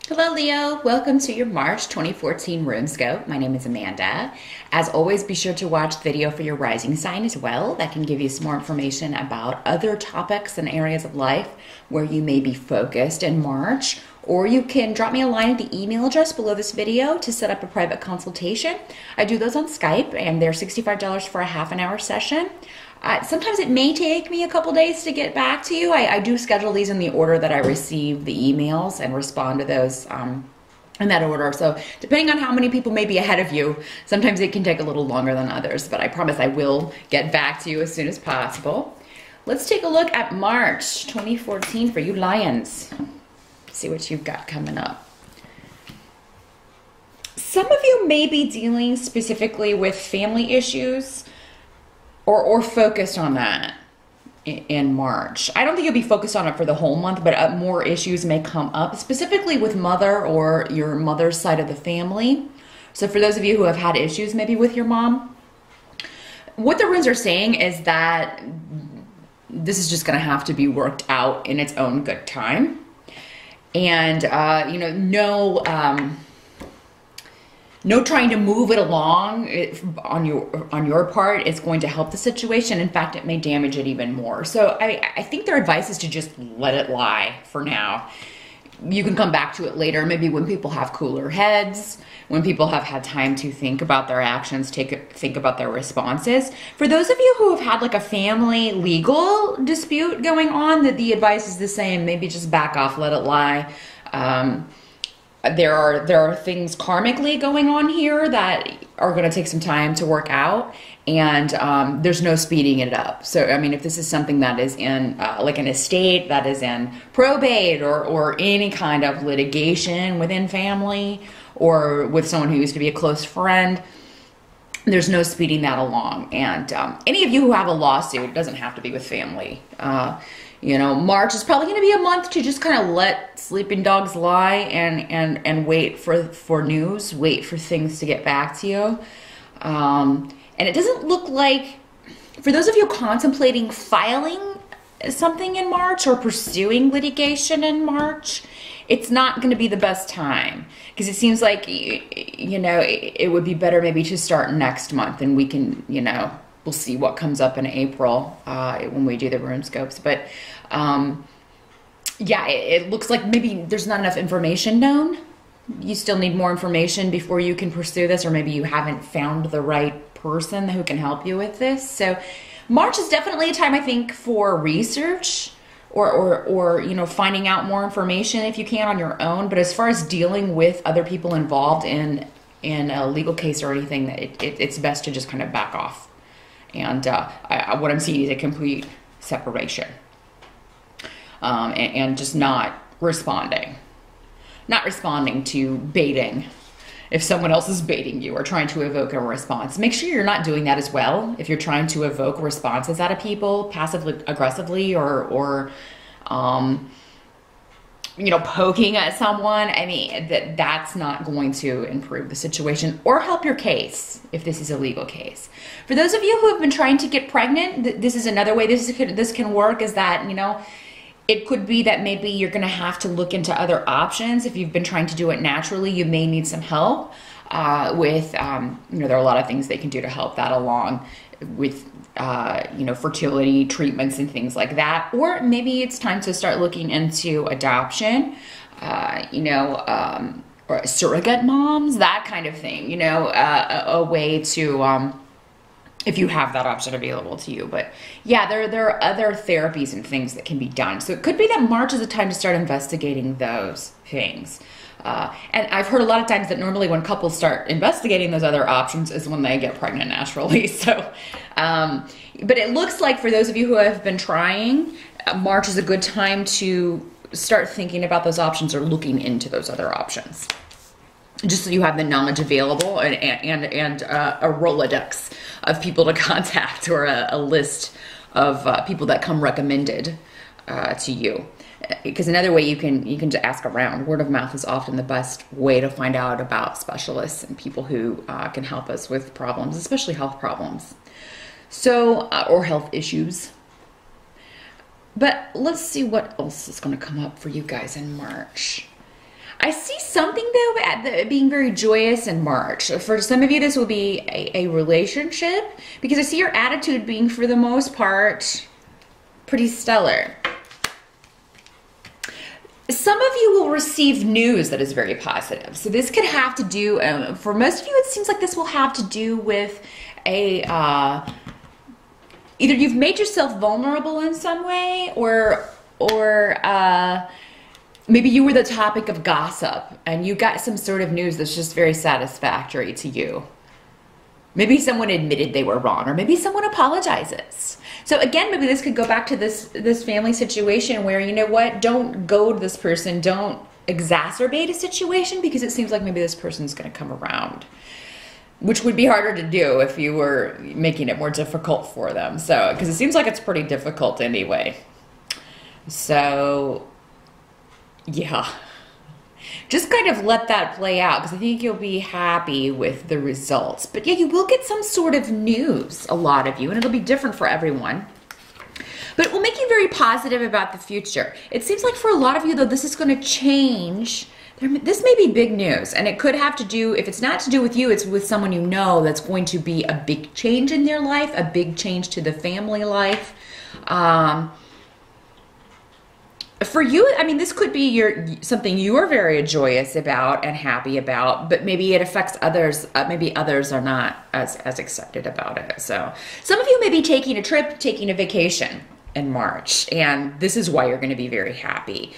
Hello Leo, welcome to your March 2014 Runescope. My name is Amanda. As always, be sure to watch the video for your rising sign as well. That can give you some more information about other topics and areas of life where you may be focused in March. Or you can drop me a line at the email address below this video to set up a private consultation. I do those on Skype and they're $65 for a half an hour session. Sometimes it may take me a couple days to get back to you. I do schedule these in the order that I receive the emails and respond to those in that order. So depending on how many people may be ahead of you, sometimes it can take a little longer than others, but I promise I will get back to you as soon as possible. Let's take a look at March 2014 for you Lions. See what you've got coming up. Some of you may be dealing specifically with family issues or focused on that in March. I don't think you'll be focused on it for the whole month, but more issues may come up, specifically with mother or your mother's side of the family. So for those of you who have had issues maybe with your mom, what the runes are saying is that this is just going to have to be worked out in its own good time. And, no trying to move it along on your part is going to help the situation. In fact, it may damage it even more. So I think their advice is to just let it lie for now. You can come back to it later, maybe when people have cooler heads, when people have had time to think about their actions, think about their responses. For those of you who have had like a family legal dispute going on, the advice is the same. Maybe just back off, let it lie. There are things karmically going on here that are going to take some time to work out, and there's no speeding it up. So, I mean, if this is something that is in like an estate, that is in probate or any kind of litigation within family or with someone who used to be a close friend, there's no speeding that along. And any of you who have a lawsuit, it doesn't have to be with family. March is probably going to be a month to just kind of let sleeping dogs lie and wait for news, wait for things to get back to you. And it doesn't look like, for those of you contemplating filing something in March or pursuing litigation in March, it's not going to be the best time, because it seems like, it would be better maybe to start next month, and we can, we'll see what comes up in April when we do the Runescopes. But it looks like maybe there's not enough information known. You still need more information before you can pursue this, or maybe you haven't found the right person who can help you with this. So March is definitely a time, I think, for research or finding out more information if you can on your own. But as far as dealing with other people involved in a legal case or anything, it's best to just kind of back off. And what I'm seeing is a complete separation, and just not responding to baiting. If someone else is baiting you or trying to evoke a response, make sure you're not doing that as well. If you're trying to evoke responses out of people passively, aggressively, or poking at someone, I mean, that's not going to improve the situation or help your case if this is a legal case. For those of you who have been trying to get pregnant, this is another way this can work, is that, it could be that maybe you're going to have to look into other options. If you've been trying to do it naturally, you may need some help with, there are a lot of things they can do to help that along with, fertility treatments and things like that. Or maybe it's time to start looking into adoption, or surrogate moms, that kind of thing, a way to, if you have that option available to you. But yeah, there are other therapies and things that can be done. So it could be that March is a time to start investigating those things. And I've heard a lot of times that normally when couples start investigating those other options is when they get pregnant naturally. So, but it looks like for those of you who have been trying, March is a good time to start thinking about those options or looking into those other options, just so you have the knowledge available and a Rolodex of people to contact, or a list of people that come recommended to you. Because another way you can just ask around. Word of mouth is often the best way to find out about specialists and people who can help us with problems, especially health problems. So, or health issues. But let's see what else is going to come up for you guys in March. I I see something though at being very joyous in March. For some of you, this will be a relationship, because I see your attitude being, for the most part, pretty stellar. Some of you will receive news that is very positive. So this could have to do, for most of you, it seems like this will have to do with a, either you've made yourself vulnerable in some way, or maybe you were the topic of gossip and you got some sort of news that's just very satisfactory to you. Maybe someone admitted they were wrong, or maybe someone apologizes. So again, maybe this could go back to this family situation where, you know what, don't goad this person, don't exacerbate a situation, because it seems like maybe this person's going to come around, which would be harder to do if you were making it more difficult for them. So, because it seems like it's pretty difficult anyway. So, yeah. Just kind of let that play out, because I think you'll be happy with the results. But yeah, you will get some sort of news, a lot of you, and it'll be different for everyone. But it will make you very positive about the future. It seems like for a lot of you, though, this is going to change. This may be big news, and it could have to do, if it's not to do with you, it's with someone you know that's going to be a big change in their life, a big change to the family life. For you, I mean, this could be something you are very joyous about and happy about, but maybe it affects others. Maybe others are not as excited about it. So some of you may be taking a trip, taking a vacation in March, and this is why you're going to be very happy.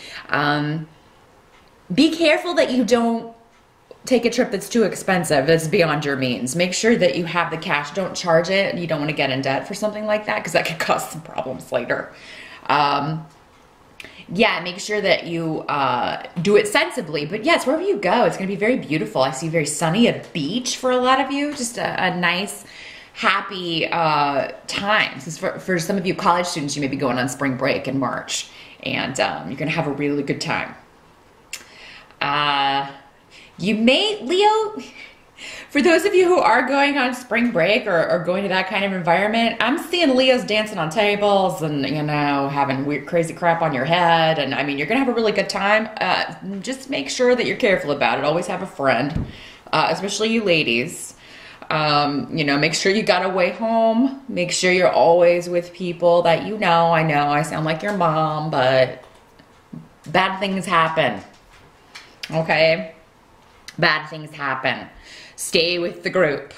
Be careful that you don't take a trip that's too expensive, that's beyond your means. Make sure that you have the cash. Don't charge it. You don't want to get in debt for something like that, because that could cause some problems later. Yeah, make sure that you do it sensibly. But yes, wherever you go, it's going to be very beautiful. I see very sunny, a beach for a lot of you. Just a nice, happy time. For some of you college students, you may be going on spring break in March. And you're going to have a really good time. You may, Leo... For those of you who are going on spring break or going to that kind of environment, I'm seeing Leos dancing on tables and, you know, having weird, crazy crap on your head. And I mean, you're going to have a really good time. Just make sure that you're careful about it. Always have a friend, especially you ladies. You know, make sure you got a way home. Make sure you're always with people that you know. I know I sound like your mom, but bad things happen. Okay? Bad things happen. Stay with the group.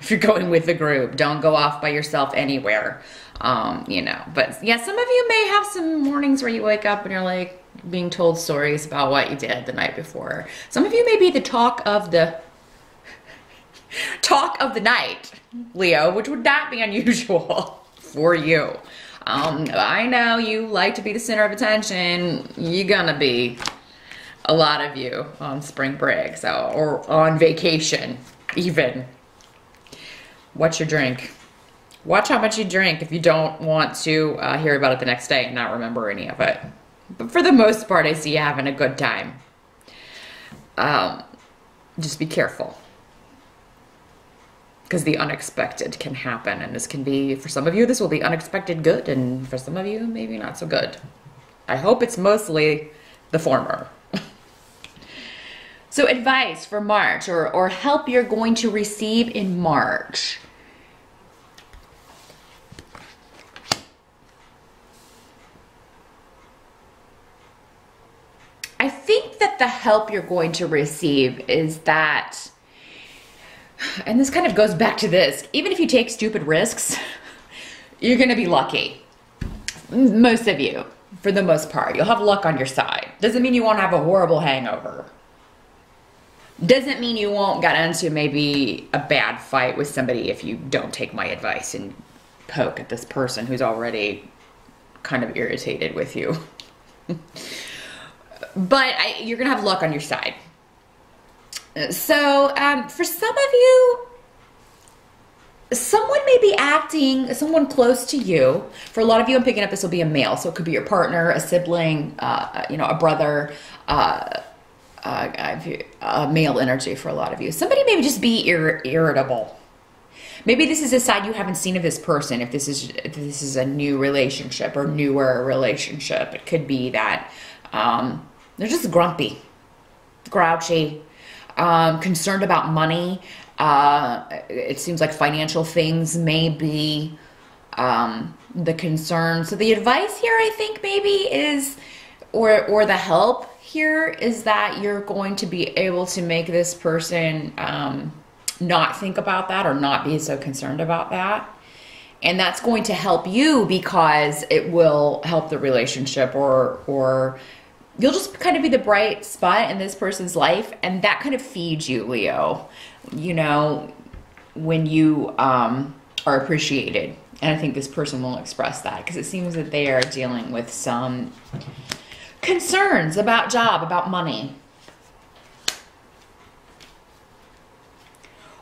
If you're going with the group, don't go off by yourself anywhere. You know, but yeah, some of you may have some mornings where you wake up and you're like being told stories about what you did the night before. Some of you may be the talk of the night, Leo, which would not be unusual for you. I know you like to be the center of attention. You're gonna be. A lot of you on spring break, or on vacation, even. Watch your drink. Watch how much you drink if you don't want to hear about it the next day and not remember any of it. But for the most part, I see you having a good time. Just be careful. Because the unexpected can happen, and this can be, for some of you, this will be unexpected good, and for some of you, maybe not so good. I hope it's mostly the former. So advice for March, or help you're going to receive in March. I think that the help you're going to receive is that, and this kind of goes back to this, even if you take stupid risks, you're going to be lucky. Most of you, for the most part, you'll have luck on your side. Doesn't mean you won't have a horrible hangover. Doesn't mean you won't get into maybe a bad fight with somebody if you don't take my advice and poke at this person who's already kind of irritated with you. But you're going to have luck on your side. So for some of you, someone may be acting, someone close to you. For a lot of you, I'm picking up this will be a male. So it could be your partner, a sibling, you know, a brother, male energy for a lot of you. Somebody maybe just be irritable. Maybe this is a side you haven't seen of this person. If this is a new relationship or newer relationship, it could be that they're just grumpy. grouchy, concerned about money. It seems like financial things may be the concern. So the advice here, I think, maybe is, or the help here is that you're going to be able to make this person not think about that or not be so concerned about that. And that's going to help you because it will help the relationship, or you'll just kind of be the bright spot in this person's life, and that kind of feeds you, Leo, you know, when you are appreciated. And I think this person will express that because it seems that they are dealing with some concerns about job, about money.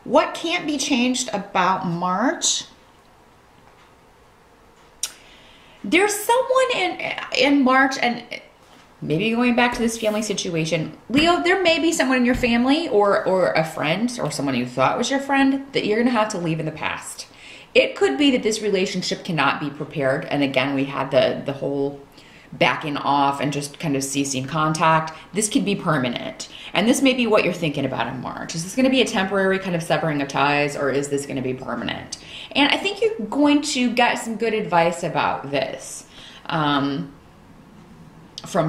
What can't be changed about March? There's someone in March, and maybe going back to this family situation, Leo, there may be someone in your family or a friend or someone you thought was your friend that you're going to have to leave in the past. It could be that this relationship cannot be prepared. And again, we had the whole backing off and just kind of ceasing contact. This could be permanent. And this may be what you're thinking about in March. Is this going to be a temporary kind of severing of ties, or is this going to be permanent? And I think you're going to get some good advice about this from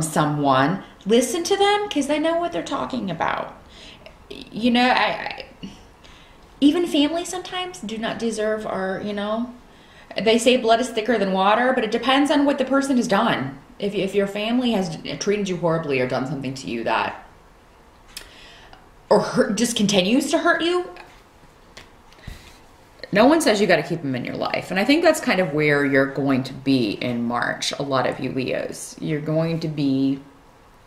someone. Listen to them because they know what they're talking about. You know, even family sometimes do not deserve our, you know, they say blood is thicker than water, but it depends on what the person has done. If your family has treated you horribly or done something to you that, or just continues to hurt you, no one says you got to keep them in your life. And I think that's kind of where you're going to be in March. A lot of you Leos, you're going to be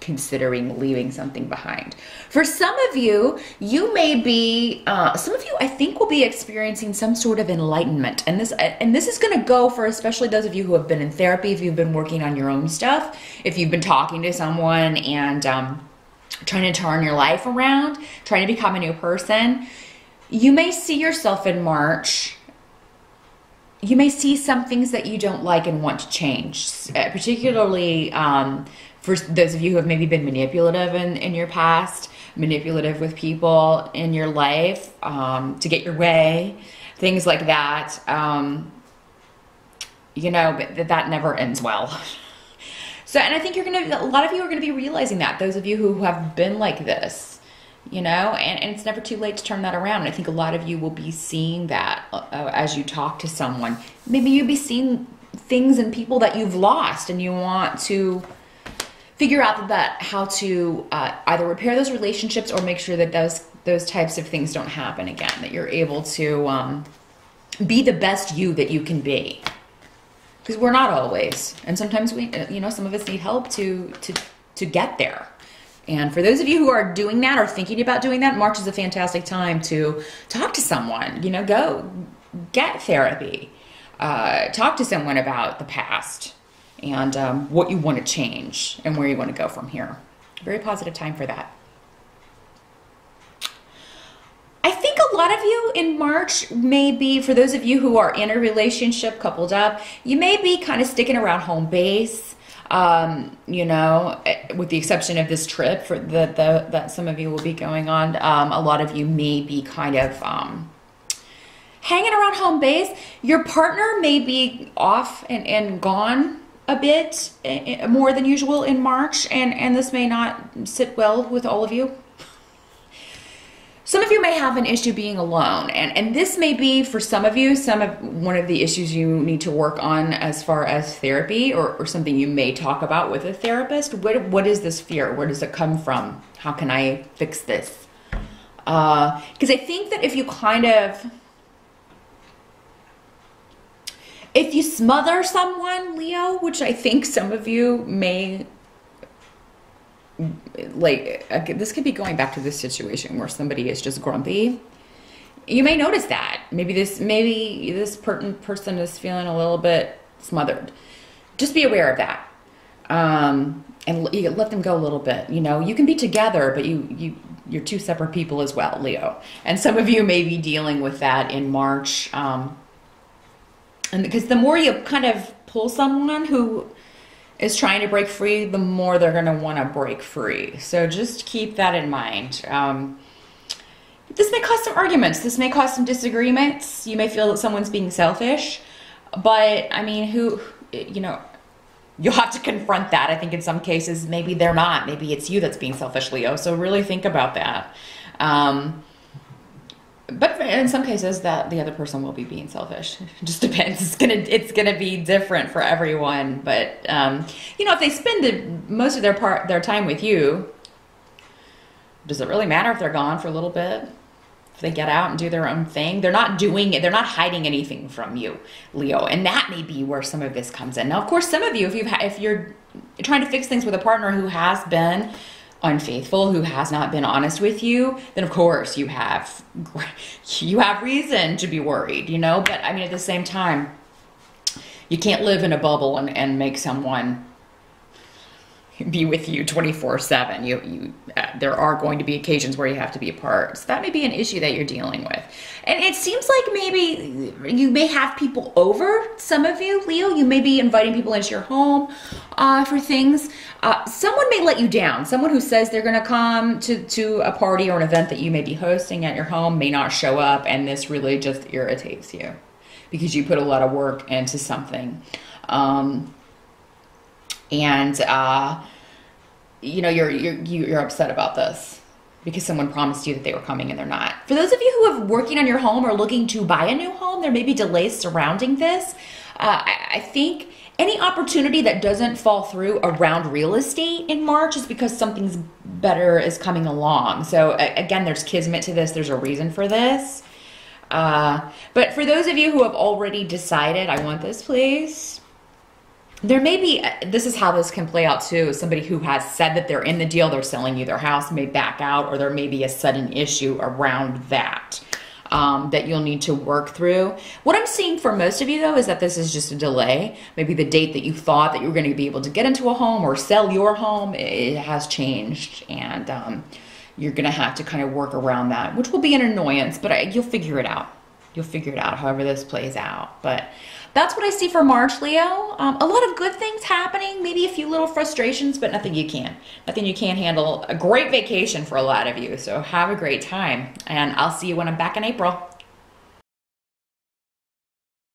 considering leaving something behind. For some of you, you may be, some of you I think will be experiencing some sort of enlightenment. And this is going to go for especially those of you who have been in therapy, if you've been working on your own stuff, if you've been talking to someone and trying to turn your life around, trying to become a new person. You may see yourself in March. You may see some things that you don't like and want to change, particularly for those of you who have maybe been manipulative in your past, manipulative with people in your life to get your way, things like that. You know, but that never ends well. So, and I think a lot of you are going to be realizing that, those of you who have been like this, you know, and it's never too late to turn that around. And I think a lot of you will be seeing that as you talk to someone. Maybe you'll be seeing things and people that you've lost and you want to figure out how to either repair those relationships or make sure that those types of things don't happen again, that you're able to be the best you that you can be. Because we're not always, and sometimes we, you know, some of us need help to get there. And for those of you who are doing that or thinking about doing that, March is a fantastic time to talk to someone. You know, go get therapy, talk to someone about the past and what you want to change and where you want to go from here. Very positive time for that. I think a lot of you in March may be, for those of you who are in a relationship, coupled up, you may be kind of sticking around home base, you know, with the exception of this trip for that some of you will be going on. A lot of you may be kind of hanging around home base. Your partner may be off and gone a bit more than usual in March, and this may not sit well with all of you. Some of you may have an issue being alone, and this may be, for some of you, one of the issues you need to work on as far as therapy or something you may talk about with a therapist. What is this fear? Where does it come from? How can I fix this? Because I think that if you smother someone, Leo, which I think some of you may, like, this could be going back to this situation where somebody is just grumpy. You may notice that maybe this person is feeling a little bit smothered. Just be aware of that, and you let them go a little bit. You know, you can be together, but you're two separate people as well, Leo. And some of you may be dealing with that in March, and because the more you kind of pull someone who is trying to break free, the more they're going to want to break free. So just keep that in mind. This may cause some arguments. This may cause some disagreements. You may feel that someone's being selfish, but I mean, you'll have to confront that. I think in some cases, maybe they're not. Maybe it's you that's being selfish, Leo. So really think about that. But in some cases, that the other person will be being selfish. It just depends. It's gonna be different for everyone. But if they spend most of their time with you, does it really matter if they're gone for a little bit? If they get out and do their own thing, they're not doing it. They're not hiding anything from you, Leo. And that may be where some of this comes in. Now, of course, some of you, if you're trying to fix things with a partner who has been unfaithful, who has not been honest with you, then of course you have reason to be worried, But I mean, at the same time, you can't live in a bubble and make someone be with you 24/7. There are going to be occasions where you have to be apart. So that may be an issue that you're dealing with. And it seems like maybe you may have people over, some of you, Leo. You may be inviting people into your home for things. Someone may let you down. Someone who says they're going to come to a party or an event that you may be hosting at your home may not show up, and this really just irritates you because you put a lot of work into something. You're upset about this because someone promised you that they were coming and they're not. For those of you who are working on your home or looking to buy a new home, there may be delays surrounding this. I think any opportunity that doesn't fall through around real estate in March is because something's better is coming along. So again, there's kismet to this. There's a reason for this. But for those of you who have already decided, I want this place, there may be, this is how this can play out too. Somebody who has said that they're in the deal, they're selling you their house, may back out, or there may be a sudden issue around that that you'll need to work through. What I'm seeing for most of you though is that this is just a delay. Maybe the date that you thought that you were going to be able to get into a home or sell your home, it has changed, and you're going to have to kind of work around that, which will be an annoyance, but you'll figure it out. You'll figure it out however this plays out. But that's what I see for March, Leo. A lot of good things happening, maybe a few little frustrations, but nothing you can't handle. A great vacation for a lot of you. So have a great time, and I'll see you when I'm back in April.